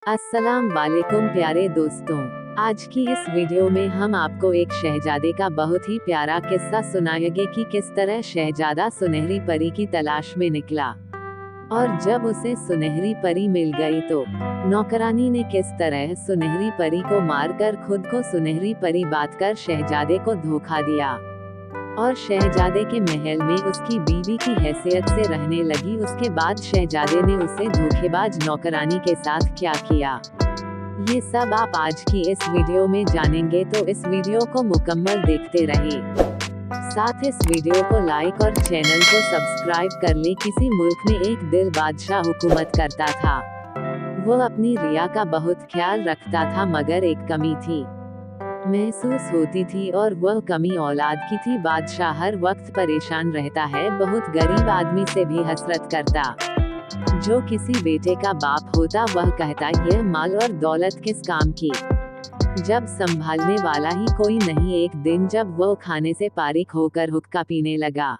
अस्सलाम वालेकुम प्यारे दोस्तों। आज की इस वीडियो में हम आपको एक शहजादे का बहुत ही प्यारा किस्सा सुनाएंगे कि किस तरह शहजादा सुनहरी परी की तलाश में निकला और जब उसे सुनहरी परी मिल गई तो नौकरानी ने किस तरह सुनहरी परी को मारकर खुद को सुनहरी परी बांधकर शहजादे को धोखा दिया और शहजादे के महल में उसकी बीवी की हैसियत से रहने लगी। उसके बाद शहजादे ने उसे धोखेबाज नौकरानी के साथ क्या किया, ये सब आप आज की इस वीडियो में जानेंगे, तो इस वीडियो को मुकम्मल देखते रहिए। साथ इस वीडियो को लाइक और चैनल को सब्सक्राइब कर ले। किसी मुल्क में एक दिल बादशाह हुकूमत करता था। वो अपनी रिया का बहुत ख्याल रखता था, मगर एक कमी थी महसूस होती थी और वह कमी औलाद की थी। बादशाह हर वक्त परेशान रहता है, बहुत गरीब आदमी से भी हसरत करता। जो किसी बेटे का बाप होता वह कहता, यह माल और दौलत किस काम की, जब संभालने वाला ही कोई नहीं। एक दिन जब वह खाने से फारिग होकर हुक्का पीने लगा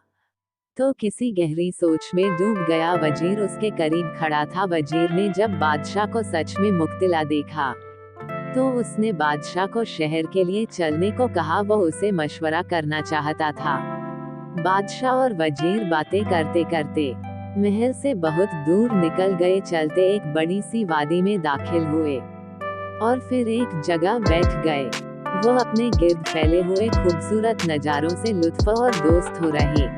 तो किसी गहरी सोच में डूब गया। वजीर उसके करीब खड़ा था। वजीर ने जब बादशाह को सच में मुख्तिला देखा तो उसने बादशाह को शहर के लिए चलने को कहा। वो उसे मशवरा करना चाहता था। बादशाह और वजीर बातें करते करते महल से बहुत दूर निकल गए। चलते एक बड़ी सी वादी में दाखिल हुए और फिर एक जगह बैठ गए। वो अपने गिर्द फैले हुए खूबसूरत नज़ारों से लुत्फ और दोस्त हो रहे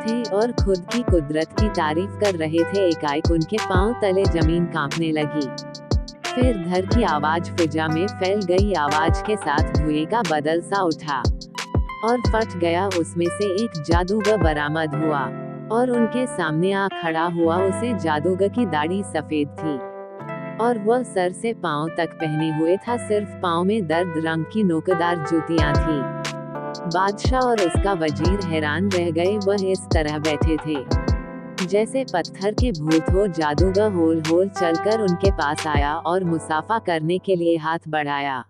थे और खुद की कुदरत की तारीफ कर रहे थे। एकाएक उनके पांव तले जमीन कांपने लगी। फिर धर की आवाज फिजा में फैल गई। आवाज के साथ धुएं का बदल सा उठा और फट गया। उसमें से एक जादूगर बरामद हुआ और उनके सामने आ खड़ा हुआ। उसे जादूगर की दाढ़ी सफेद थी और वह सर से पांव तक पहने हुए था। सिर्फ पांव में दर्द रंग की नोकदार जूतियां थी। बादशाह और उसका वजीर हैरान रह गए। वह इस तरह बैठे थे जैसे पत्थर के भूत हो। जादूगर होल होल चलकर उनके पास आया और मुसाफा करने के लिए हाथ बढ़ाया।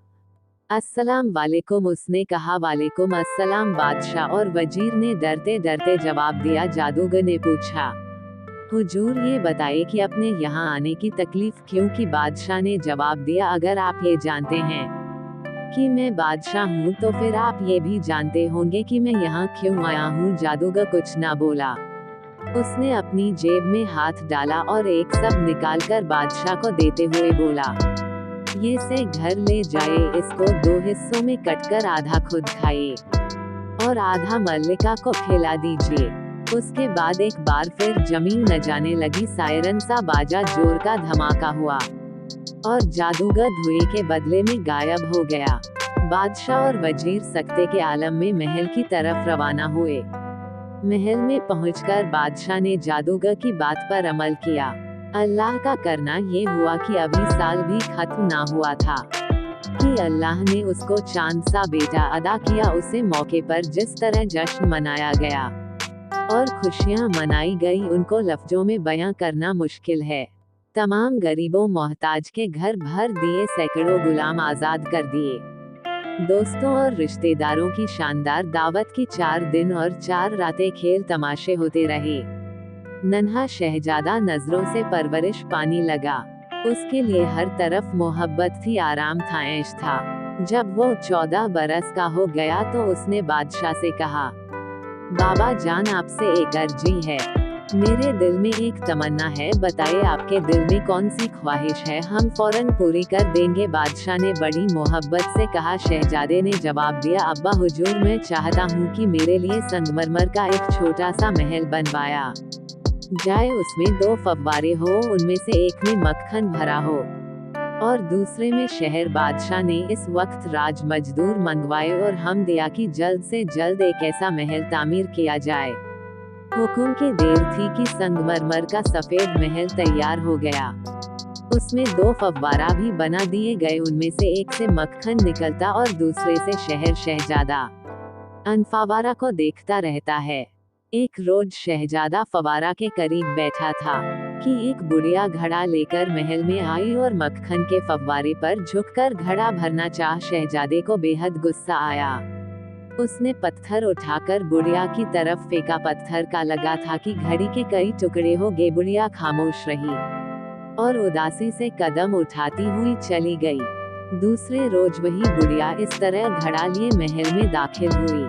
अस्सलाम वालेकुम, उसने कहा। वालेकुम अस्सलाम बादशाह और वजीर ने डरते डरते जवाब दिया। जादूगर ने पूछा, हुजूर ये बताइए कि अपने यहाँ आने की तकलीफ क्यों की। बादशाह ने जवाब दिया, अगर आप ये जानते हैं कि मैं बादशाह हूँ तो फिर आप ये भी जानते होंगे कि मैं यहाँ क्यों आया हूँ। जादूगर कुछ ना बोला। उसने अपनी जेब में हाथ डाला और एक सब निकालकर बादशाह को देते हुए बोला, ये से घर ले जाए। इसको 2 हिस्सों में कटकर आधा खुद खाइए और आधा मल्लिका को खिला दीजिए। उसके बाद एक बार फिर जमीन न जाने लगी। सायरन सा बाजा, जोर का धमाका हुआ और जादूगर धुएं के बदले में गायब हो गया। बादशाह और वजीर सकते के आलम में महल की तरफ रवाना हुए। महल में पहुंचकर बादशाह ने जादूगर की बात पर अमल किया। अल्लाह का करना ये हुआ कि अभी साल भी खत्म ना हुआ था कि अल्लाह ने उसको चांद सा बेटा अदा किया। उसे मौके पर जिस तरह जश्न मनाया गया और खुशियां मनाई गई, उनको लफ्जों में बयां करना मुश्किल है। तमाम गरीबों मोहताज के घर भर दिए, सैकड़ों गुलाम आजाद कर दिए। दोस्तों और रिश्तेदारों की शानदार दावत की 4 दिन और 4 रातें खेल तमाशे होते रहे। नन्हा शहजादा नजरों से परवरिश पानी लगा। उसके लिए हर तरफ मोहब्बत थी, आराम था, ऐश था। जब वो 14 बरस का हो गया तो उसने बादशाह से कहा, बाबा जान आपसे एक अर्जी है। मेरे दिल में एक तमन्ना है, बताइए आपके दिल में कौन सी ख्वाहिश है, हम फौरन पूरी कर देंगे। बादशाह ने बड़ी मोहब्बत से कहा। शहजादे ने जवाब दिया, अब्बा हुजूर मैं चाहता हूँ कि मेरे लिए संगमरमर का एक छोटा सा महल बनवाया जाए। उसमें 2 फव्वारे हो, उनमें से एक में मक्खन भरा हो और दूसरे में शहर। बादशाह ने इस वक्त राज मजदूर मंगवाए और हम दिया कि जल्द से जल्द एक ऐसा महल तामीर किया जाए। हुक्म की देर थी कि संगमरमर का सफेद महल तैयार हो गया। उसमें 2 फव्वारा भी बना दिए गए, उनमें से एक से मक्खन निकलता और दूसरे से शहर। शहजादा अन फव्वारा को देखता रहता है। एक रोज शहजादा फव्वारा के करीब बैठा था कि एक बुढ़िया घड़ा लेकर महल में आई और मक्खन के फव्वारे पर झुककर घड़ा भरना चाह। शहजादे को बेहद गुस्सा आया। उसने पत्थर उठाकर बुढ़िया की तरफ फेंका। पत्थर का लगा था कि घड़ी के कई टुकड़े हो गए। बुढ़िया खामोश रही। और उदासी से कदम उठाती हुई चली गई। दूसरे रोज वही बुढ़िया इस तरह घड़ा लिए महल में दाखिल हुई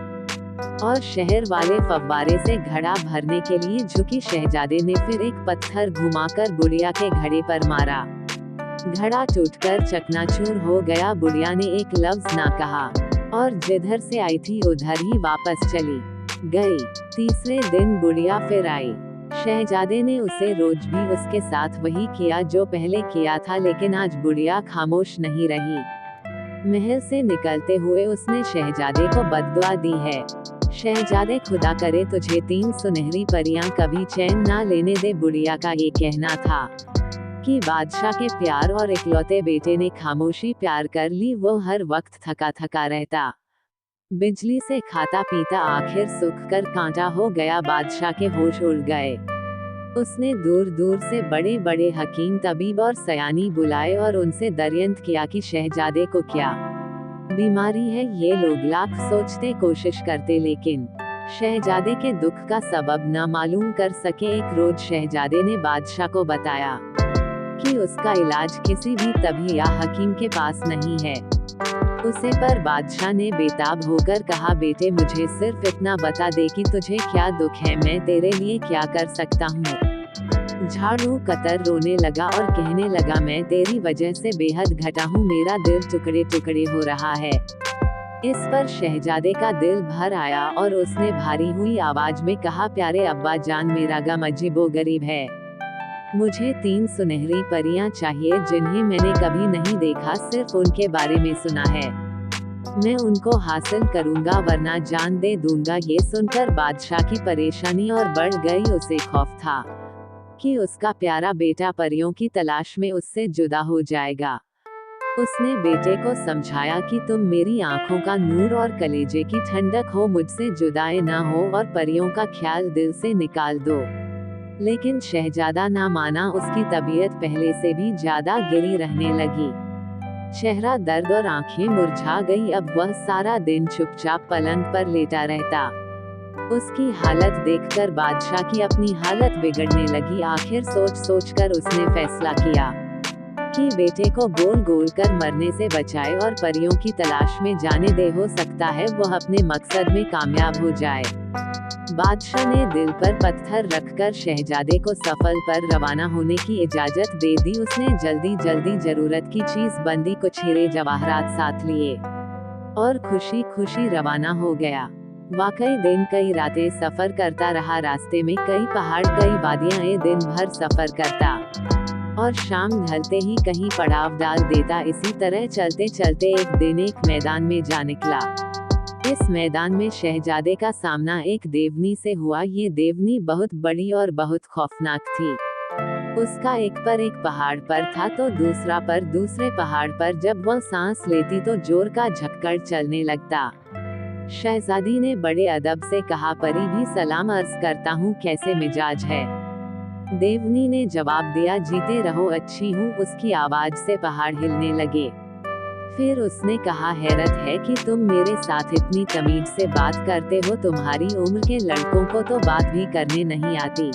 और शहर वाले फव्वारे से घड़ा भरने के लिए झुकी। शहजादे ने फिर एक पत्थर घुमाकर बुढ़िया के घड़े पर मारा। घड़ा टूटकर चकनाचूर हो गया। बुढ़िया ने एक लफ्ज ना कहा और जिधर से आई थी उधर ही वापस चली गई। तीसरे दिन बुढ़िया फिर आई। शहजादे ने उसे रोज भी उसके साथ वही किया जो पहले किया था, लेकिन आज बुढ़िया खामोश नहीं रही। महल से निकलते हुए उसने शहजादे को बद्दुआ दी है। शहजादे, खुदा करे तुझे 3 सुनहरी परियां कभी चैन ना लेने दे। बुढ़िया का ये कहना था कि बादशाह के प्यार और इकलौते बेटे ने खामोशी प्यार कर ली। वो हर वक्त थका थका रहता, बिजली से खाता पीता, आखिर सूख कर कांटा हो गया। बादशाह के होश उड़ गए। उसने दूर दूर से बड़े बड़े हकीम, तबीब और सयानी बुलाए और उनसे दरियंत किया कि शहजादे को क्या बीमारी है। ये लोग लाख सोचते कोशिश करते, लेकिन शहजादे के दुख का सबब न मालूम कर सके। एक रोज शहजादे ने बादशाह को बताया कि उसका इलाज किसी भी तबीब या हकीम के पास नहीं है। उसे पर बादशाह ने बेताब होकर कहा, बेटे मुझे सिर्फ इतना बता दे कि तुझे क्या दुख है, मैं तेरे लिए क्या कर सकता हूँ। झाड़ू कतर रोने लगा और कहने लगा, मैं तेरी वजह से बेहद घटा हूँ, मेरा दिल टुकड़े टुकड़े हो रहा है। इस पर शहजादे का दिल भर आया और उसने भारी हुई आवाज में कहा, प्यारे अब्बा जान, मेरा गम अजीबोगरीब है। मुझे 3 सुनहरी परियां चाहिए जिन्हें मैंने कभी नहीं देखा, सिर्फ उनके बारे में सुना है। मैं उनको हासिल करूंगा वरना जान दे दूंगा। ये सुनकर बादशाह की परेशानी और बढ़ गई। उसे खौफ था कि उसका प्यारा बेटा परियों की तलाश में उससे जुदा हो जाएगा। उसने बेटे को समझाया कि तुम मेरी आंखों का नूर और कलेजे की ठंडक हो, मुझसे जुदाए ना हो और परियों का ख्याल दिल से निकाल दो। लेकिन शहजादा ना माना। उसकी तबीयत पहले से भी ज्यादा गिरी रहने लगी। चेहरा दर्द और आंखें मुरझा गई। अब वह सारा दिन चुपचाप पलंग पर लेटा रहता। उसकी हालत देखकर बादशाह की अपनी हालत बिगड़ने लगी। आखिर सोच सोच कर उसने फैसला किया कि बेटे को गोल गोल कर मरने से बचाए और परियों की तलाश में जाने दे। हो सकता है वह अपने मकसद में कामयाब हो जाए। बादशाह ने दिल पर पत्थर रखकर शहजादे को सफर पर रवाना होने की इजाजत दे दी। उसने जल्दी जल्दी जरूरत की चीज बंदी, कुछ हीरे जवाहरात साथ लिए और खुशी खुशी रवाना हो गया। वाकई दिन कई रातें सफर करता रहा। रास्ते में कई पहाड़, कई वादियां, दिन भर सफर करता और शाम ढलते ही कहीं पड़ाव डाल देता। इसी तरह चलते चलते एक दिन एक मैदान में जा निकला। इस मैदान में शहजादे का सामना एक देवनी से हुआ। ये देवनी बहुत बड़ी और बहुत खौफनाक थी। उसका एक पर एक पहाड़ पर था तो दूसरा पर दूसरे पहाड़ पर। जब वह सांस लेती तो जोर का झक्कड़ चलने लगता। शहजादी ने बड़े अदब से कहा, परी भी सलाम अर्ज करता हूँ, कैसे मिजाज है। देवनी ने जवाब दिया, जीते रहो, अच्छी हूँ। उसकी आवाज से पहाड़ हिलने लगे। फिर उसने कहा, हैरत है कि तुम मेरे साथ इतनी तमीज से बात करते हो, तुम्हारी उम्र के लड़कों को तो बात भी करने नहीं आती।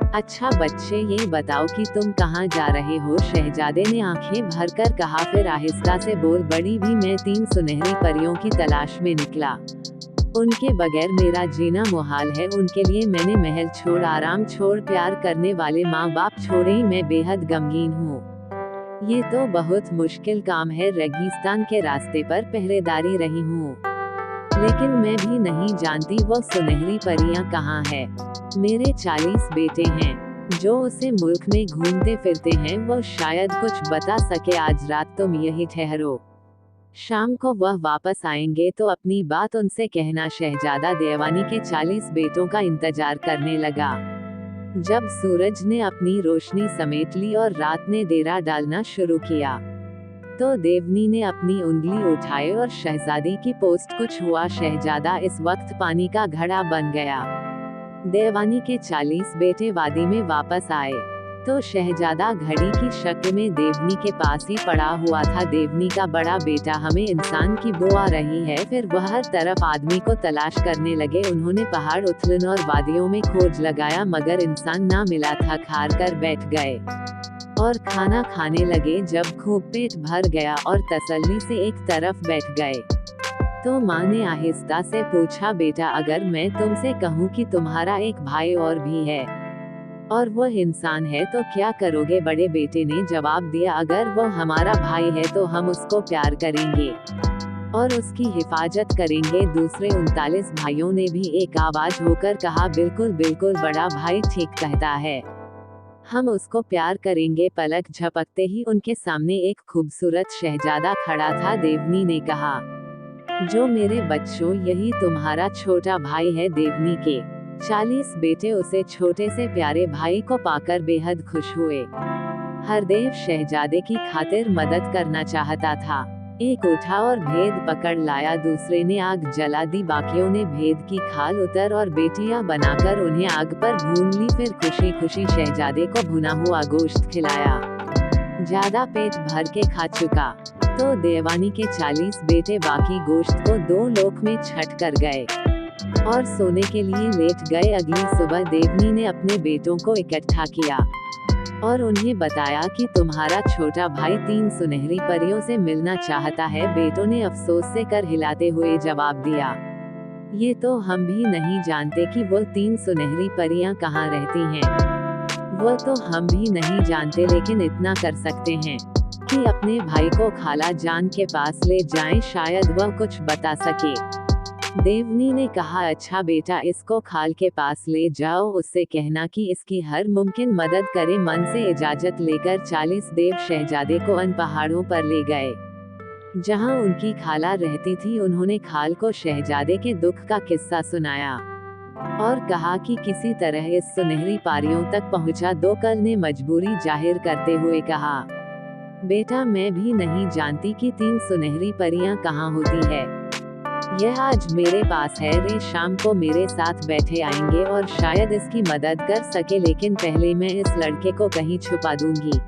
अच्छा बच्चे, ये बताओ कि तुम कहाँ जा रहे हो। शहजादे ने आंखें भरकर कहा, फिर आहिस्ता से बोल, बड़ी भी, मैं 3 सुनहरी परियों की तलाश में निकला। उनके बगैर मेरा जीना मुहाल है। उनके लिए मैंने महल छोड़, आराम छोड़, प्यार करने वाले माँ बाप छोड़े ही मैं बेहद गमगीन हूँ। ये तो बहुत मुश्किल काम है। रेगिस्तान के रास्ते पर पहरेदारी रही हूँ, लेकिन मैं भी नहीं जानती वो सुनहरी परियां कहाँ है। मेरे 40 बेटे हैं जो उसे मुल्क में घूमते फिरते हैं, वो शायद कुछ बता सके। आज रात तुम यही ठहरो, शाम को वह वापस आएंगे तो अपनी बात उनसे कहना। शहजादा देवानी के 40 बेटों का इंतजार करने लगा। जब सूरज ने अपनी रोशनी समेट ली और रात ने डेरा डालना शुरू किया तो देवनी ने अपनी उंगली उठाई और शहजादी की पोस्ट कुछ हुआ। शहजादा इस वक्त पानी का घड़ा बन गया। देवानी के 40 बेटे वादी में वापस आए तो शहजादा घड़ी की शक्ल में देवनी के पास ही पड़ा हुआ था। देवनी का बड़ा बेटा, हमें इंसान की बो आ रही है। फिर वह हर तरफ आदमी को तलाश करने लगे। उन्होंने पहाड़, उथलन और वादियों में खोज लगाया, मगर इंसान ना मिला था। हार कर बैठ गए और खाना खाने लगे। जब खूब पेट भर गया और तसल्ली से एक तरफ बैठ गए, तो माँ ने आहिस्ता से पूछा, बेटा, अगर मैं तुमसे कहूँ कि तुम्हारा एक भाई और भी है और वह इंसान है, तो क्या करोगे? बड़े बेटे ने जवाब दिया, अगर वो हमारा भाई है तो हम उसको प्यार करेंगे और उसकी हिफाजत करेंगे। दूसरे 39 भाइयों ने भी एक आवाज होकर कहा, बिल्कुल बिल्कुल, बड़ा भाई ठीक कहता है, हम उसको प्यार करेंगे। पलक झपकते ही उनके सामने एक खूबसूरत शहजादा खड़ा था। देवनी ने कहा, जो मेरे बच्चों, यही तुम्हारा छोटा भाई है। देवनी के 40 बेटे उसे छोटे से प्यारे भाई को पाकर बेहद खुश हुए। हरदेव शहजादे की खातिर मदद करना चाहता था। एक उठा और भेद पकड़ लाया, दूसरे ने आग जला दी, बाकियों ने भेद की खाल उतर और बेटियां बनाकर उन्हें आग पर भून ली। फिर खुशी खुशी शहजादे को भुना हुआ गोश्त खिलाया। ज्यादा पेट भर के खा चुका तो देवानी के 40 बेटे बाकी गोश्त को 2 लोक में छट कर गए और सोने के लिए लेट गए। अगली सुबह देवनी ने अपने बेटों को इकट्ठा किया और उन्हें बताया कि तुम्हारा छोटा भाई 3 सुनहरी परियों से मिलना चाहता है। बेटों ने अफसोस से कर हिलाते हुए जवाब दिया, ये तो हम भी नहीं जानते कि वो 3 सुनहरी परियां कहाँ रहती हैं। वो तो हम भी नहीं जानते, लेकिन इतना कर सकते हैं कि अपने भाई को खाला जान के पास ले जाएं, शायद वह कुछ बता सके। देवनी ने कहा, अच्छा बेटा, इसको खाल के पास ले जाओ, उससे कहना कि इसकी हर मुमकिन मदद करे। मन से इजाजत लेकर 40 देव शहजादे को उन पहाड़ों पर ले गए जहां उनकी खाला रहती थी। उन्होंने खाल को शहजादे के दुख का किस्सा सुनाया और कहा कि किसी तरह इस सुनहरी पारियों तक पहुंचा दो। कल ने मजबूरी जाहिर करते हुए कहा, बेटा, मैं भी नहीं जानती कि 3 सुनहरी परियां कहाँ होती है। यह आज मेरे पास है, रे शाम को मेरे साथ बैठे आएंगे और शायद इसकी मदद कर सके, लेकिन पहले मैं इस लड़के को कहीं छुपा दूंगी।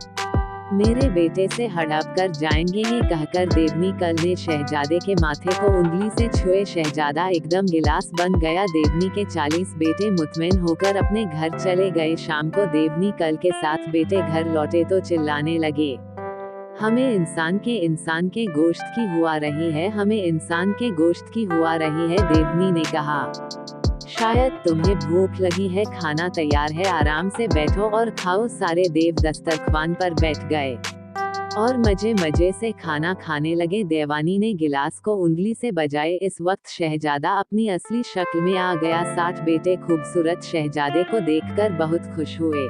मेरे बेटे से हड़प कर जाएंगे। ये कहकर देवनी कल ने शहजादे के माथे को उंगली से छुए। शहजादा एकदम गिलास बन गया। देवनी के 40 बेटे मुतमईन होकर अपने घर चले गए। शाम को देवनी कल के साथ बेटे घर लौटे तो चिल्लाने लगे, हमें इंसान के गोश्त की हुआ रही है, हमें इंसान के गोश्त की हुआ रही है। देवनी ने कहा, शायद तुम्हें भूख लगी है, खाना तैयार है, आराम से बैठो और खाओ। सारे देव दस्तरख्वान पर बैठ गए और मजे मजे से खाना खाने लगे। देवानी ने गिलास को उंगली से बजाए। इस वक्त शहजादा अपनी असली शक्ल में आ गया। 60 बेटे खूबसूरत शहजादे को देखकर बहुत खुश हुए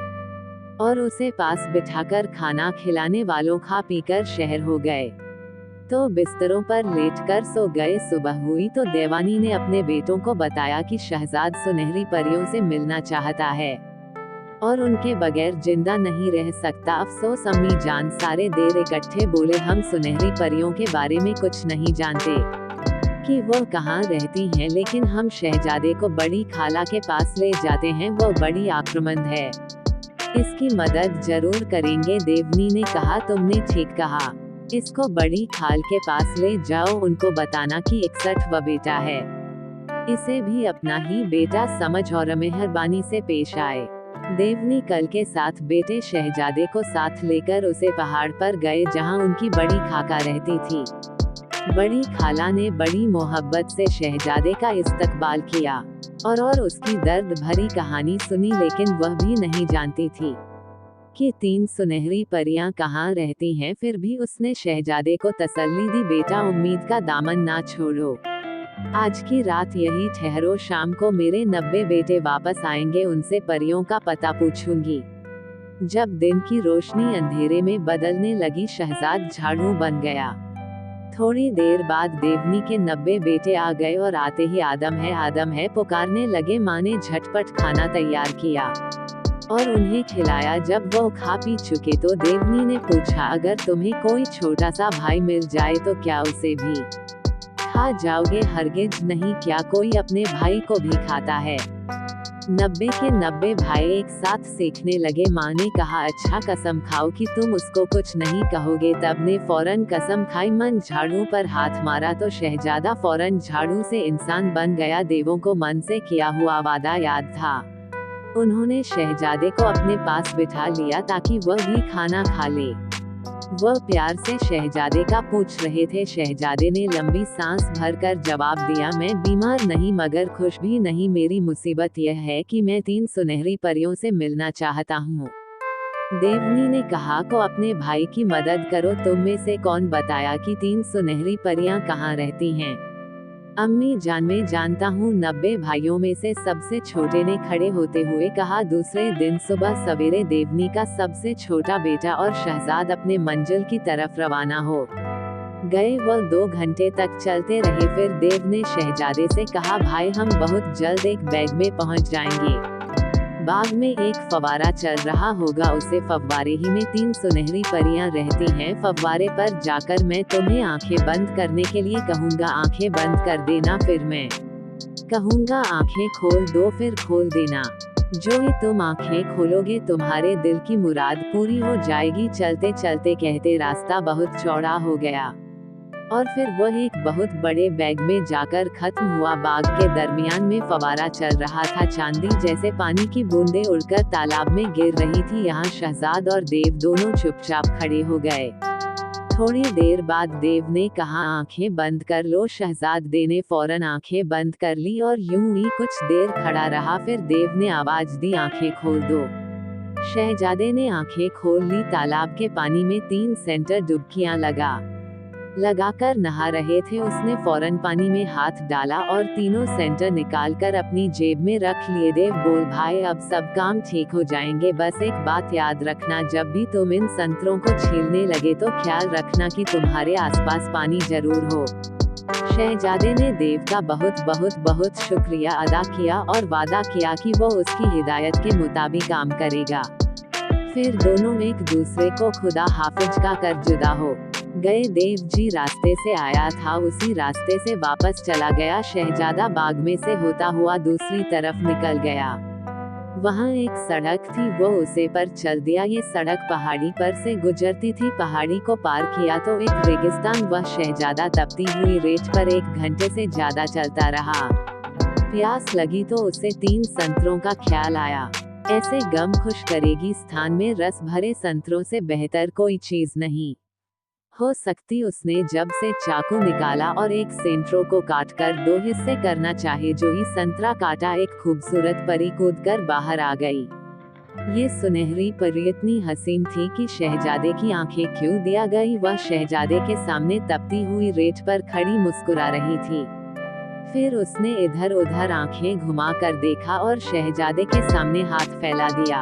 और उसे पास बिठाकर खाना खिलाने वालों खा पीकर शहर हो गए तो बिस्तरों पर लेटकर सो गए। सुबह हुई तो देवानी ने अपने बेटों को बताया कि शहजाद सुनहरी परियों से मिलना चाहता है और उनके बगैर जिंदा नहीं रह सकता। अफसोस अम्मी जान, सारे देर इकट्ठे बोले, हम सुनहरी परियों के बारे में कुछ नहीं जानते कि वो कहाँ रहती हैं, लेकिन हम शहजादे को बड़ी खाला के पास ले जाते हैं, वो बड़ी आक्रामक है, इसकी मदद जरूर करेंगे। देवनी ने कहा, तुमने ठीक कहा, इसको बड़ी खाल के पास ले जाओ, उनको बताना कि 61वां बेटा है, इसे भी अपना ही बेटा समझ और मेहरबानी से पेश आए। देवनी कल के साथ बेटे शहजादे को साथ लेकर उसे पहाड़ पर गए जहां उनकी बड़ी खाका रहती थी। बड़ी खाला ने बड़ी मोहब्बत से शहजादे का इस्तकबाल किया और उसकी दर्द भरी कहानी सुनी, लेकिन वह भी नहीं जानती थी कि 3 सुनहरी परियां कहाँ रहती हैं। फिर भी उसने शहजादे को तसल्ली दी, बेटा, उम्मीद का दामन ना छोड़ो, आज की रात यही ठहरो, शाम को मेरे 90 बेटे वापस आएंगे, उनसे परियों का पता पूछूंगी। जब दिन की रोशनी अंधेरे में बदलने लगी, शहजाद झाड़ू बन गया। थोड़ी देर बाद देवनी के 90 बेटे आ गए और आते ही आदम है पुकारने लगे। माँ ने झटपट खाना तैयार किया और उन्हें खिलाया। जब वो खा पी चुके तो देवनी ने पूछा, अगर तुम्हें कोई छोटा सा भाई मिल जाए तो क्या उसे भी खा जाओगे? हरगिज नहीं, क्या कोई अपने भाई को भी खाता है? 90 के 90 भाई एक साथ सीखने लगे। माँ ने कहा, अच्छा कसम खाओ कि तुम उसको कुछ नहीं कहोगे। तब ने फौरन कसम खाई, मन झाड़ू पर हाथ मारा तो शहजादा फौरन झाड़ू से इंसान बन गया। देवों को मन से किया हुआ वादा याद था। उन्होंने शहजादे को अपने पास बिठा लिया ताकि वह भी खाना खा ले। वह प्यार से शहजादे का पूछ रहे थे। शहजादे ने लंबी सांस भरकर जवाब दिया, मैं बीमार नहीं मगर खुश भी नहीं। मेरी मुसीबत यह है कि मैं 3 सुनहरी परियों से मिलना चाहता हूँ। देवनी ने कहा, को अपने भाई की मदद करो। तुम में से कौन बताया कि 3 सुनहरी परियां कहाँ रहती हैं? अम्मी जान, मैं जानता हूँ। 90 भाइयों में से सबसे छोटे ने खड़े होते हुए कहा। दूसरे दिन सुबह सवेरे देवनी का सबसे छोटा बेटा और शहजाद अपने मंजिल की तरफ रवाना हो गए। वह 2 घंटे तक चलते रहे। फिर देव ने शहजादे से कहा, भाई हम बहुत जल्द एक बैग में पहुँच जाएंगे। बाग में एक फव्वारा चल रहा होगा, उसे फव्वारे ही में 3 सुनहरी परियां रहती हैं। फव्वारे पर जाकर मैं तुम्हें आंखें बंद करने के लिए कहूँगा, आंखें बंद कर देना। फिर मैं कहूँगा आंखें खोल दो, फिर खोल देना। जो ही तुम आंखें खोलोगे तुम्हारे दिल की मुराद पूरी हो जाएगी। चलते चलते कहते रास्ता बहुत चौड़ा हो गया और फिर वह एक बहुत बड़े बैग में जाकर खत्म हुआ। बाग के दरमियान में फव्वारा चल रहा था। चांदी जैसे पानी की बूंदें उड़कर तालाब में गिर रही थी। यहाँ शहजाद और देव दोनों चुपचाप खड़े हो गए। थोड़ी देर बाद देव ने कहा, आंखें बंद कर लो। शहजादे ने फौरन आंखें बंद कर ली और यूं ही कुछ देर खड़ा रहा। फिर देव ने आवाज दी, आंखें खोल दो। शहजादे ने आंखें खोल ली। तालाब के पानी में 3 सेंटर डुबकियां लगाकर नहा रहे थे। उसने फौरन पानी में हाथ डाला और तीनों सेंटर निकालकर अपनी जेब में रख लिए। देव बोल, भाई अब सब काम ठीक हो जाएंगे। बस एक बात याद रखना, जब भी तुम इन संतरों को छीलने लगे तो ख्याल रखना कि तुम्हारे आसपास पानी जरूर हो। शहजादे ने देव का बहुत बहुत बहुत शुक्रिया अदा किया और वादा किया कि वो उसकी हिदायत के मुताबिक काम करेगा। फिर दोनों एक दूसरे को खुदा हाफिज का कर जुदा हो गए। देव जी रास्ते से आया था उसी रास्ते से वापस चला गया। शहजादा बाग में से होता हुआ दूसरी तरफ निकल गया। वहाँ एक सड़क थी, वो उसे पर चल दिया। ये सड़क पहाड़ी पर से गुजरती थी। पहाड़ी को पार किया तो एक रेगिस्तान। वह शहजादा तपती हुई रेत पर 1 घंटे से ज्यादा चलता रहा। प्यास लगी तो उसे 3 संतरों का ख्याल आया। ऐसे गम खुश करेगी स्थान में रस भरे संतरों से बेहतर कोई चीज नहीं हो सकती। उसने जब से चाकू निकाला और एक सेंटरों को काटकर 2 हिस्से करना चाहे, जो ही संतरा काटा एक खूबसूरत परी कूदकर बाहर आ गई। ये सुनहरी परी इतनी हसीन थी कि शहजादे की आंखें क्यों दिया गई। वह शहजादे के सामने तपती हुई रेत पर खड़ी मुस्कुरा रही थी। फिर उसने इधर उधर आंखें घुमाकर देखा और शहजादे के सामने हाथ फैला दिया,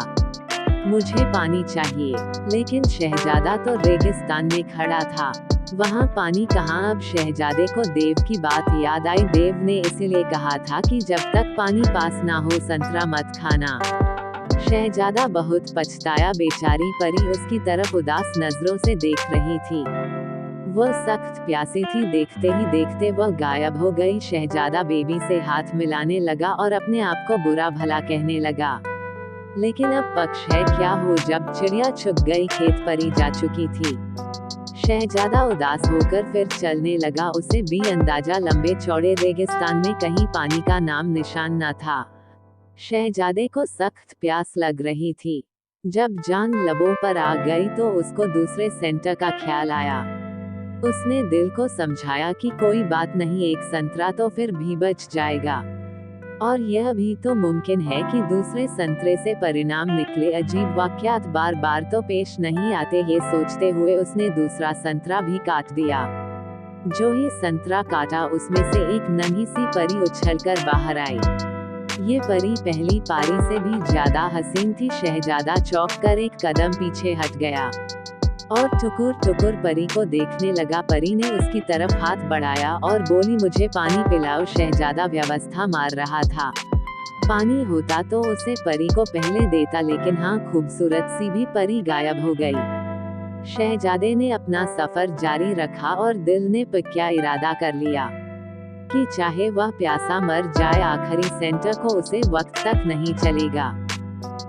मुझे पानी चाहिए। लेकिन शहजादा तो रेगिस्तान में खड़ा था, वहाँ पानी कहाँ। अब शहजादे को देव की बात याद आई। देव ने इसीलिए कहा था कि जब तक पानी पास ना हो संतरा मत खाना। शहजादा बहुत पछताया। बेचारी परी उसकी तरफ उदास नजरों से देख रही थी। वह सख्त प्यासी थी। देखते ही देखते वह गायब हो गई। शहजादा बेबी से हाथ मिलाने लगा और अपने आप को बुरा भला कहने लगा। लेकिन अब पक्ष है क्या हो, जब चिड़िया चुग गई खेत परी जा चुकी थी। शहजादा उदास होकर फिर चलने लगा। उसे भी अंदाजा लंबे चौड़े रेगिस्तान में कहीं पानी का नाम निशान न था। शहजादे को सख्त प्यास लग रही थी। जब जान लबों पर आ गई तो उसको दूसरे सेंटर का ख्याल आया। उसने दिल को समझाया कि कोई बात नहीं, एक संतरा तो फिर भी बच जाएगा। और यह भी तो मुमकिन है कि दूसरे संतरे से परिणाम निकले। अजीब वाकयात बार बार तो पेश नहीं आते। ये सोचते हुए उसने दूसरा संतरा भी काट दिया। जो ही संतरा काटा उसमें से एक नन्ही सी परी उछलकर बाहर आई। ये परी पहली पारी से भी ज्यादा हसीन थी। शहजादा चौंक कर एक कदम पीछे हट गया और टुकुर टुकुर परी को देखने लगा। परी ने उसकी तरफ हाथ बढ़ाया और बोली, मुझे पानी पिलाओ। शहजादा व्यवस्था मार रहा था। पानी होता तो उसे परी को पहले देता, लेकिन हाँ, खूबसूरत सी भी परी गायब हो गई। शहजादे ने अपना सफर जारी रखा और दिल ने पक्का इरादा कर लिया। कि चाहे वह प्यासा मर जाए, आखिरी सेंटर को उसे वक्त तक नहीं चलेगा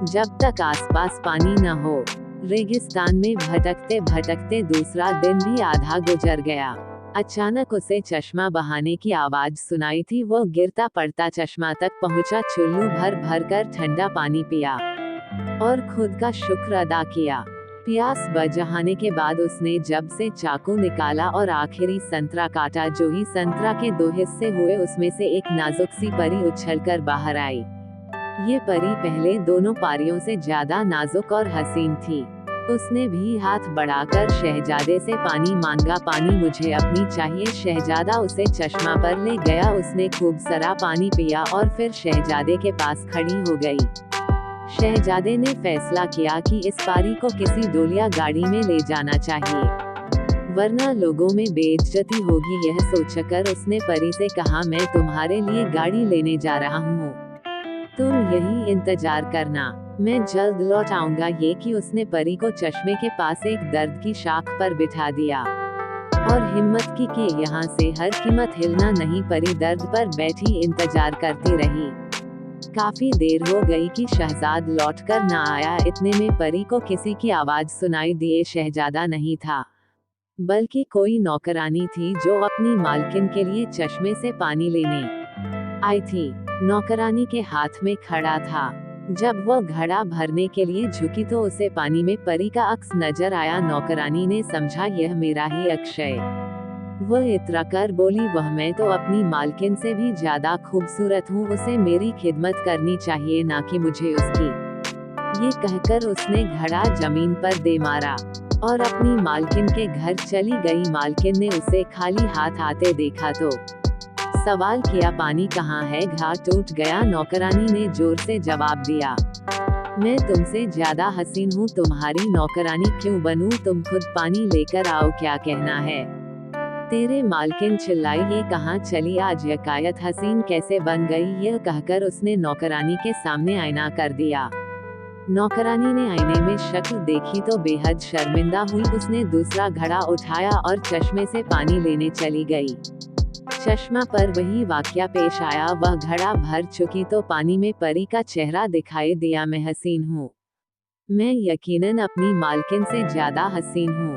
जब तक आसपास पानी न हो। रेगिस्तान में भटकते भटकते दूसरा दिन भी आधा गुजर गया। अचानक उसे चश्मा बहाने की आवाज सुनाई थी। वो गिरता पड़ता चश्मा तक पहुंचा, चुल्लू भर भर कर ठंडा पानी पिया और खुद का शुक्र अदा किया। प्यास बुझाने के बाद उसने जब से चाकू निकाला और आखिरी संतरा काटा। जो ही संतरा के 2 हिस्से हुए, उसमें से एक नाजुक सी परी उछलकर बाहर आई। ये परी पहले दोनों पारियों से ज्यादा नाजुक और हसीन थी। उसने भी हाथ बढ़ाकर शहजादे से पानी मांगा। पानी मुझे अपनी चाहिए। शहजादा उसे चश्मा पर ले गया। उसने खूब सारा पानी पिया और फिर शहजादे के पास खड़ी हो गई। शहजादे ने फैसला किया कि इस पारी को किसी डोलिया गाड़ी में ले जाना चाहिए, वरना लोगों में बेइज्जती होगी। यह सोचकर उसने परी से कहा, मैं तुम्हारे लिए गाड़ी लेने जा रहा हूँ, तुम यही इंतजार करना, मैं जल्द लौट आऊंगा। ये कि उसने परी को चश्मे के पास एक दर्द की शाख पर बिठा दिया और हिम्मत की कि यहाँ से हर कीमत हिलना नहीं। परी दर्द पर बैठी इंतजार करती रही। काफी देर हो गई कि शहजाद लौटकर न आया। इतने में परी को किसी की आवाज सुनाई दिए। शहजादा नहीं था, बल्कि कोई नौकरानी थी जो अपनी मालकिन के लिए चश्मे से पानी लेने आई थी। नौकरानी के हाथ में घड़ा था। जब वो घड़ा भरने के लिए झुकी तो उसे पानी में परी का अक्स नजर आया। नौकरानी ने समझा, यह मेरा ही अक्षय। वह इतरा कर बोली, वह मैं तो अपनी मालकिन से भी ज्यादा खूबसूरत हूँ, उसे मेरी खिदमत करनी चाहिए, ना कि मुझे उसकी। ये कहकर उसने घड़ा जमीन पर दे मारा और अपनी मालकिन के घर चली गई। मालकिन ने उसे खाली हाथ आते देखा तो सवाल किया, पानी कहाँ है? घड़ा टूट गया। नौकरानी ने जोर से जवाब दिया, मैं तुमसे ज्यादा हसीन हूँ, तुम्हारी नौकरानी क्यों बनूं? तुम खुद पानी लेकर आओ, क्या कहना है तेरे? मालकिन चिल्लाई, ये कहाँ चली आज यकायत हसीन कैसे बन गई? यह कहकर उसने नौकरानी के सामने आईना कर दिया। नौकरानी ने आईने में शक्ल देखी तो बेहद शर्मिंदा हुई। उसने दूसरा घड़ा उठाया और चश्मे से पानी लेने चली गई। चश्मा पर वही वाकया पेश आया। वह घड़ा भर चुकी तो पानी में परी का चेहरा दिखाई दिया। मैं हसीन हूँ, मैं यकीनन अपनी मालकिन से ज्यादा हसीन हूँ।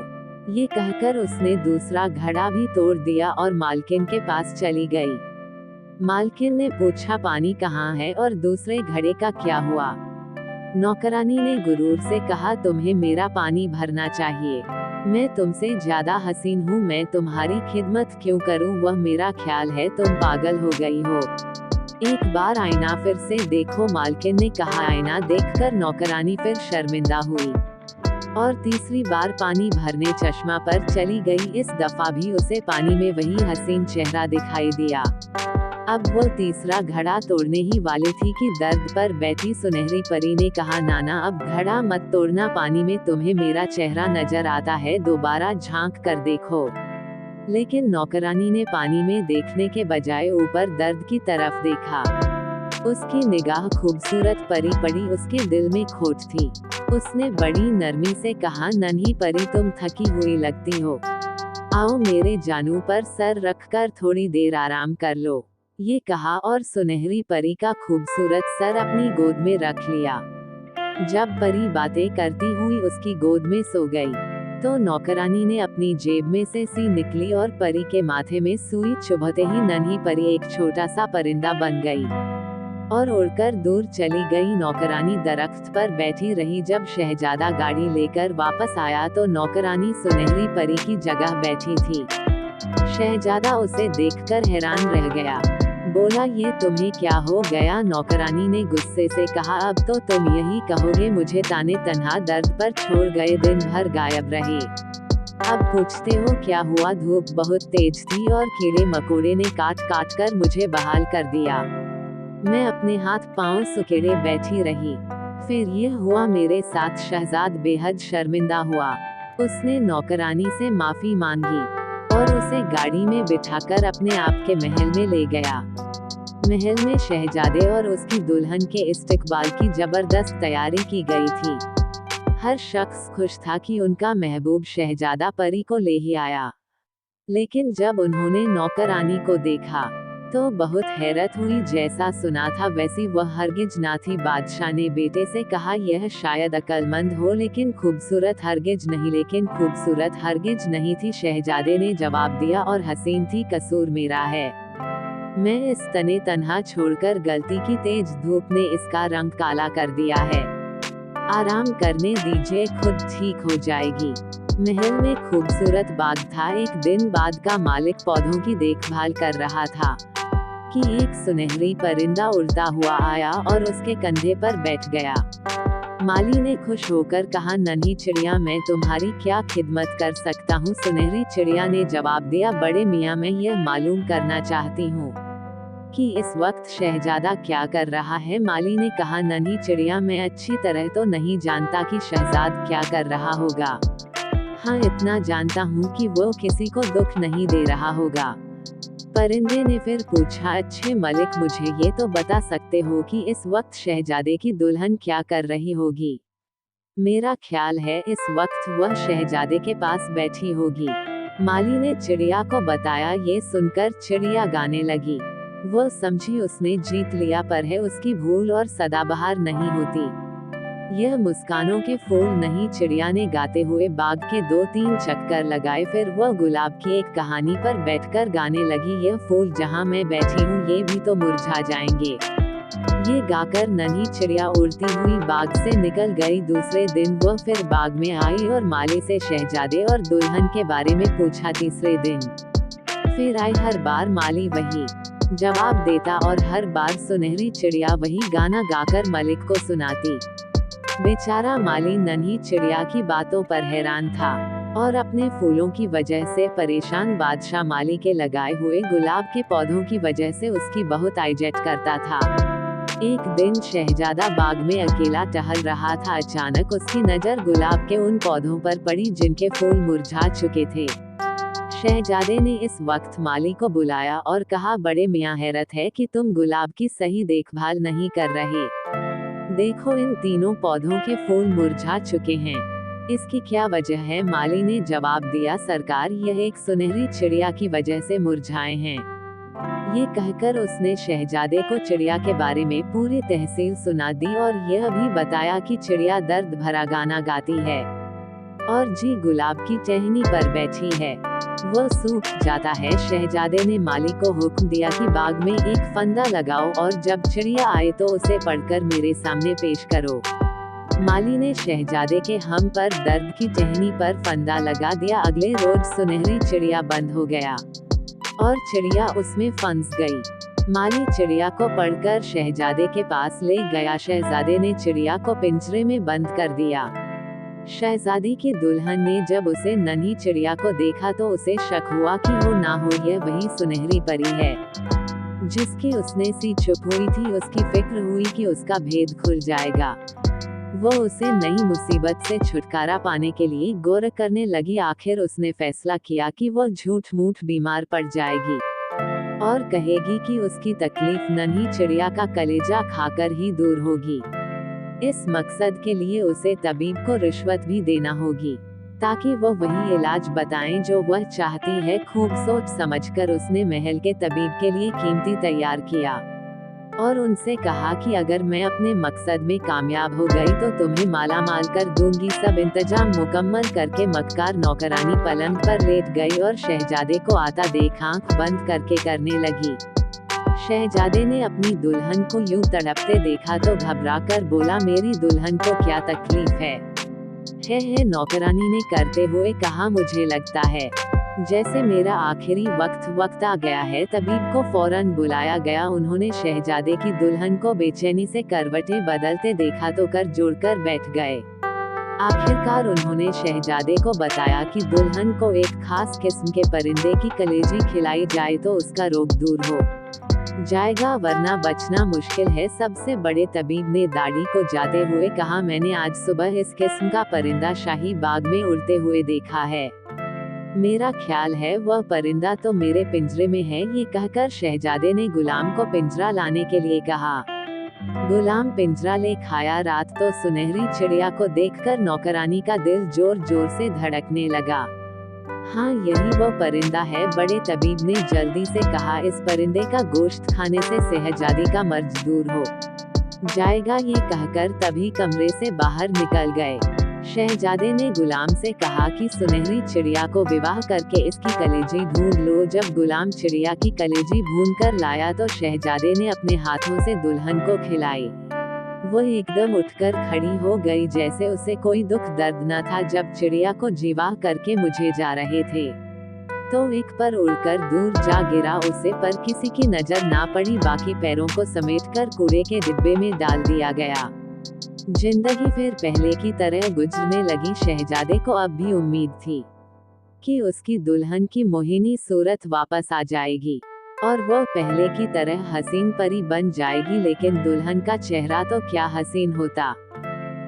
ये कहकर उसने दूसरा घड़ा भी तोड़ दिया और मालकिन के पास चली गई। मालकिन ने पूछा, पानी कहाँ है और दूसरे घड़े का क्या हुआ? नौकरानी ने गुरूर से कहा, तुम्हें मेरा पानी भरना चाहिए, मैं तुमसे ज्यादा हसीन हूँ, मैं तुम्हारी खिदमत क्यों करूँ? वह मेरा ख्याल है, तुम पागल हो गई हो, एक बार आईना फिर से देखो। मालकिन ने कहा। आईना देखकर नौकरानी फिर शर्मिंदा हुई और तीसरी बार पानी भरने चश्मा पर चली गई। इस दफा भी उसे पानी में वही हसीन चेहरा दिखाई दिया। अब वो तीसरा घड़ा तोड़ने ही वाली थी कि दर्द पर बैठी सुनहरी परी ने कहा, नाना अब घड़ा मत तोड़ना, पानी में तुम्हें मेरा चेहरा नजर आता है, दोबारा झांक कर देखो। लेकिन नौकरानी ने पानी में देखने के बजाय ऊपर दर्द की तरफ देखा। उसकी निगाह खूबसूरत परी पड़ी, उसके दिल में खोट थी। उसने बड़ी नरमी से कहा, नन्ही परी तुम थकी हुई लगती हो, आओ मेरे जानू पर सर रखकर थोड़ी देर आराम कर लो। ये कहा और सुनहरी परी का खूबसूरत सर अपनी गोद में रख लिया। जब परी बातें करती हुई उसकी गोद में सो गई तो नौकरानी ने अपनी जेब में से सी निकली और परी के माथे में सुई चुभते ही नन्ही परी एक छोटा सा परिंदा बन गई और उड़कर दूर चली गई। नौकरानी दरख्त पर बैठी रही। जब शहजादा गाड़ी लेकर वापस आया तो नौकरानी सुनहरी परी की जगह बैठी थी। शहजादा उसे देखकर हैरान रह गया। बोला, ये तुम्हें क्या हो गया? नौकरानी ने गुस्से से कहा, अब तो तुम यही कहोगे मुझे ताने तन्हा दर्द पर छोड़ गए, दिन भर गायब रहे, अब पूछते हो क्या हुआ? धूप बहुत तेज थी और कीड़े मकोड़े ने काट काट कर मुझे बहाल कर दिया, मैं अपने हाथ पांव सुकेड़े बैठी रही, फिर ये हुआ मेरे साथ। शहजाद बेहद शर्मिंदा हुआ। उसने नौकरानी से माफी मांगी और उसे गाड़ी में बिठाकर अपने आप के महल में ले गया। महल में शहजादे और उसकी दुल्हन के इस्तकबाल की जबरदस्त तैयारी की गई थी। हर शख्स खुश था कि उनका महबूब शहजादा परी को ले ही आया। लेकिन जब उन्होंने नौकरानी को देखा तो बहुत हैरत हुई, जैसा सुना था वैसी वह हरगिज ना थी। बादशाह ने बेटे से कहा, यह शायद अक्लमंद हो लेकिन खूबसूरत हरगिज नहीं, लेकिन खूबसूरत हरगिज नहीं थी। शहजादे ने जवाब दिया, और हसीन थी, कसूर मेरा है। मैं इस तने तन्हा छोड़कर गलती की, तेज धूप ने इसका रंग काला कर दिया है। आराम करने दीजिए, खुद ठीक हो जाएगी। महल में खूबसूरत बाग था। एक दिन बाग का मालिक पौधों की देखभाल कर रहा था कि एक सुनहरी परिंदा उड़ता हुआ आया और उसके कंधे पर बैठ गया। माली ने खुश होकर कहा, नन्ही चिड़िया, मैं तुम्हारी क्या खिदमत कर सकता हूँ? सुनहरी चिड़िया ने जवाब दिया, बड़े मियाँ, मैं यह मालूम करना चाहती हूँ कि इस वक्त शहजादा क्या कर रहा है। माली ने कहा, नन्ही चिड़िया, मैं अच्छी तरह तो नहीं जानता कि शहजाद क्या कर रहा होगा। हाँ, इतना जानता हूँ कि वो किसी को दुख नहीं दे रहा होगा। परिंदे ने फिर पूछा, अच्छे मलिक, मुझे ये तो बता सकते हो कि इस वक्त शहजादे की दुल्हन क्या कर रही होगी? मेरा ख्याल है इस वक्त वह शहजादे के पास बैठी होगी। माली ने चिड़िया को बताया। ये सुनकर चिड़िया गाने लगी। वह समझी उसने जीत लिया, पर है उसकी भूल और सदाबहार नहीं होती। यह मुस्कानों के फूल नहीं। चिड़िया ने गाते हुए बाग के 2-3 चक्कर लगाए, फिर वह गुलाब की एक कहानी पर बैठकर गाने लगी, यह फूल जहाँ मैं बैठी हूँ ये भी तो मुरझा जाएंगे। ये गाकर नन्ही चिड़िया उड़ती हुई बाग से निकल गई। दूसरे दिन वह फिर बाग में आई और माली से शहजादे और दुल्हन के बारे में पूछा। तीसरे दिन फिर आई। हर बार माली वही जवाब देता और हर बार सुनहरी चिड़िया वही गाना गाकर मलिक को सुनाती। बेचारा माली नन्ही चिड़िया की बातों पर हैरान था और अपने फूलों की वजह से परेशान। बादशाह माली के लगाए हुए गुलाब के पौधों की वजह से उसकी बहुत आइजेट करता था। एक दिन शहजादा बाग में अकेला टहल रहा था। अचानक उसकी नजर गुलाब के उन पौधों पर पड़ी जिनके फूल मुरझा चुके थे। शहजादे ने इस वक्त माली को बुलाया और कहा, बड़े मियाँ, हैरत है कि तुम गुलाब की सही देखभाल नहीं कर रहे। देखो, इन तीनों पौधों के फूल मुरझा चुके हैं। इसकी क्या वजह है? माली ने जवाब दिया, सरकार, यह एक सुनहरी चिड़िया की वजह से मुरझाए हैं। ये कहकर उसने शहजादे को चिड़िया के बारे में पूरी तहसील सुना दी और यह भी बताया कि चिड़िया दर्द भरा गाना गाती है और जी गुलाब की टहनी पर बैठी है, वह सूख जाता है। शहजादे ने माली को हुक्म दिया कि बाग में एक फंदा लगाओ और जब चिड़िया आए तो उसे पढ़कर मेरे सामने पेश करो। माली ने शहजादे के हम पर दर्द की टहनी पर फंदा लगा दिया। अगले रोज सुनहरी चिड़िया बंद हो गया और चिड़िया उसमें फंस गई। माली चिड़िया को पढ़कर शहजादे के पास ले गया। शहजादे ने चिड़िया को पिंजरे में बंद कर दिया। शहजादी की दुल्हन ने जब उसे नन्ही चिड़िया को देखा तो उसे शक हुआ कि हो ना हो यह वही सुनहरी परी है जिसकी उसने सी चुप हुई थी। उसकी फिक्र हुई कि उसका भेद खुल जाएगा। वो उसे नई मुसीबत से छुटकारा पाने के लिए गौर करने लगी। आखिर उसने फैसला किया कि वो झूठ मूठ बीमार पड़ जाएगी और कहेगी कि उसकी तकलीफ नन्ही चिड़िया का कलेजा खाकर ही दूर होगी। इस मकसद के लिए उसे तबीब को रिश्वत भी देना होगी ताकि वो वही इलाज बताएं जो वह चाहती है। खूब सोच समझकर उसने महल के तबीब के लिए कीमती तैयार किया और उनसे कहा कि अगर मैं अपने मकसद में कामयाब हो गई तो तुम्हें माला माल कर दूंगी। सब इंतजाम मुकम्मल करके मक्कार नौकरानी पलंग पर लेट गई और शहजादे को आता देख आंख बंद करके करने लगी। शहजादे ने अपनी दुल्हन को यूं तड़पते देखा तो घबराकर बोला, मेरी दुल्हन को क्या तकलीफ है? नौकरानी ने करते हुए कहा, मुझे लगता है जैसे मेरा आखिरी वक्त आ गया है। तबीब को फौरन बुलाया गया। उन्होंने शहजादे की दुल्हन को बेचैनी से करवटें बदलते देखा तो कर जोड़कर बैठ गए। आखिरकार उन्होंने शहजादे को बताया कि दुल्हन को एक खास किस्म के परिंदे की कलेजी खिलाई जाए तो उसका रोग दूर हो जाएगा, वरना बचना मुश्किल है। सबसे बड़े तबीब ने दाढ़ी को जाते हुए कहा, मैंने आज सुबह इस किस्म का परिंदा शाही बाग में उड़ते हुए देखा है। मेरा ख्याल है वह परिंदा तो मेरे पिंजरे में है। ये कहकर शहजादे ने गुलाम को पिंजरा लाने के लिए कहा। गुलाम पिंजरा ले खाया। रात तो सुनहरी चिड़िया को देखकर नौकरानी का दिल जोर जोर से धड़कने लगा। हाँ, यही वो परिंदा है, बड़े तबीब ने जल्दी से कहा। इस परिंदे का गोश्त खाने से शहजादी का मर्ज दूर हो जाएगा। ये कहकर तभी कमरे से बाहर निकल गए। शहजादे ने गुलाम से कहा कि सुनहरी चिड़िया को विवाह करके इसकी कलेजी ढूंढ लो। जब गुलाम चिड़िया की कलेजी भून कर लाया तो शहजादे ने अपने हाथों से दुल्हन को खिलाई। वो एकदम उठकर खड़ी हो गई, जैसे उसे कोई दुख दर्द न था। जब चिड़िया को जीवा करके मुझे जा रहे थे तो एक पर उड़कर दूर जा गिरा। उसे पर किसी की नजर ना पड़ी। बाकी पैरों को समेटकर कूड़े के डिब्बे में डाल दिया गया। जिंदगी फिर पहले की तरह गुजरने लगी। शहजादे को अब भी उम्मीद थी कि उसकी दुल्हन की मोहिनी सूरत वापस आ जाएगी और वो पहले की तरह हसीन परी बन जाएगी। लेकिन दुल्हन का चेहरा तो क्या हसीन होता,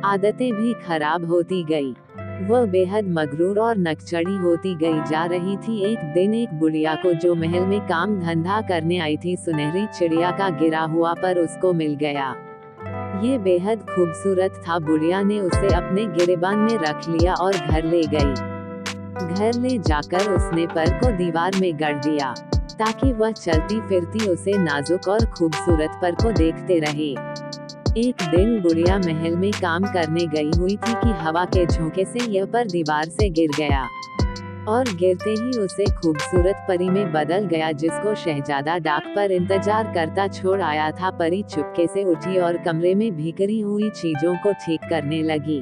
आदतें भी खराब होती गई। वो बेहद मगरूर और नकचड़ी होती गई जा रही थी। एक दिन एक बुढ़िया को, जो महल में काम धंधा करने आई थी, सुनहरी चिड़िया का गिरा हुआ पर उसको मिल गया। ये बेहद खूबसूरत था। बुढ़िया ने उसे अपने गिरेबान में रख लिया और घर ले गई। घर ले जाकर उसने पर को दीवार में गड़ दिया ताकि वह चलती फिरती उसे नाजुक और खूबसूरत पर को देखते रहे। एक दिन बुढ़िया महल में काम करने गई हुई थी कि हवा के झोंके से यह पर दीवार से गिर गया और गिरते ही उसे खूबसूरत परी में बदल गया, जिसको शहजादा डाक पर इंतजार करता छोड़ आया था। परी चुपके से उठी और कमरे में बिखरी हुई चीजों को ठीक करने लगी।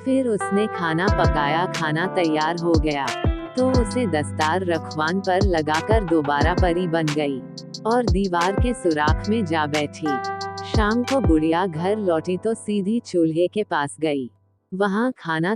फिर उसने खाना पकाया। खाना तैयार हो गया तो उसे दस्तार रखवान पर लगाकर दोबारा परी बन गई और दीवार के सुराख में जा बैठी। शाम को बुढ़िया घर लौटी तो सीधी चूल्हे के पास गई। वहाँ खाना